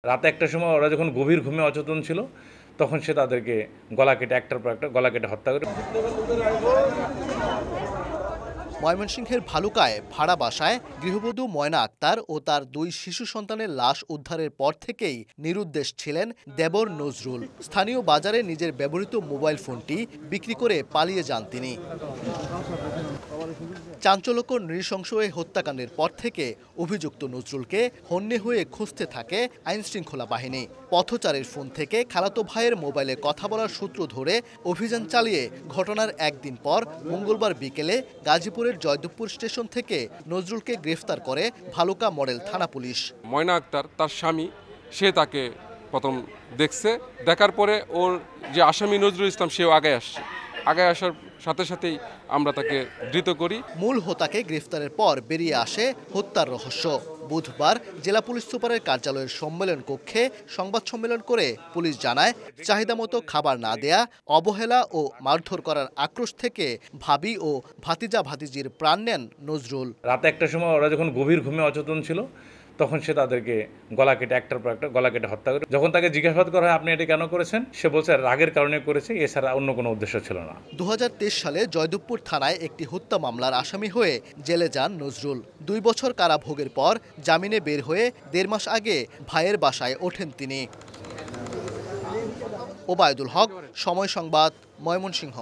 রাতে একটার সময় ওরা যখন গভীর ঘুমে অচেতন ছিল, তখন সে তাদেরকে গলা কেটে একটার পর একটা গলা কেটে হত্যা করে। ময়মনসিংহের ভালুকায় ভাড়া বাসায় গৃহবধূ ময়না আক্তার ও তার 2 শিশু সন্তানের লাশ উদ্ধারের পর থেকেই নিরুদ্দেশ ছিলেন দেবর নজরুল। স্থানীয় বাজারে নিজের ব্যবহৃত মোবাইল ফোনটি বিক্রি করে পালিয়ে যান তিনি। চাঞ্চল্যকর নৃশংস এই হত্যাকাণ্ডের পর থেকে অভিযুক্ত নজরুলকে হন্যে হয়ে খুঁজতে থাকে আইনশৃঙ্খলা বাহিনী। পথচারীর ফোন থেকে খালাতো ভাইয়ের মোবাইলে কথা বলার সূত্র ধরে অভিযান চালিয়ে ঘটনার একদিন পর মঙ্গলবার বিকেলে গাজীপুরের জয়দেবপুর স্টেশন থেকে নজরুলকে গ্রেফতার করে ভালুকা মডেল থানা পুলিশ। ময়না আক্তার তার স্বামী, সে তাকে প্রথম দেখছে, দেখার পরে ওর যে আসামি নজরুল ইসলাম সেও আগে আসার সাথে সাথেই আমরা তাকে ধৃত করি। মূল হোতাকে গ্রেফতারের পর বেরিয়ে আসে হত্যার রহস্য। বুধবার জেলা পুলিশ সুপারের কার্যালয়ের সম্মেলন কক্ষে সংবাদ সম্মেলন করে পুলিশ জানায়, চাহিদামতো খাবার না দেয়া, অবহেলা ও মারধর করার আক্রোশ থেকে ভাবি ও ভাতিজা ভাতিজির প্রাণ নেন নজরুল। রাতে একটার সময় ওরা যখন গভীর ঘুমে অচেতন ছিল, তখন সে তাদেরকে গলা কেটে একটার পর একটা গলা কেটে হত্যা করে। যখন তাকে জিজ্ঞাসাবাদ করা হয় আপনি এটা কেন করেছেন, সে বলছে রাগের কারণে করেছে, এছাড়া অন্য কোনো উদ্দেশ্য ছিল না। 2023 সালে জয়দেবপুর থানায় একটি হত্যা মামলার আসামি হয়ে জেলে যান নজরুল। 2 বছর কারাভোগের পর জামিনে বের হয়ে 1.5 মাস আগে ভাইয়ের বাসায় ওঠেন তিনি। ওবায়দুল হক, সময় সংবাদ, ময়মনসিংহ।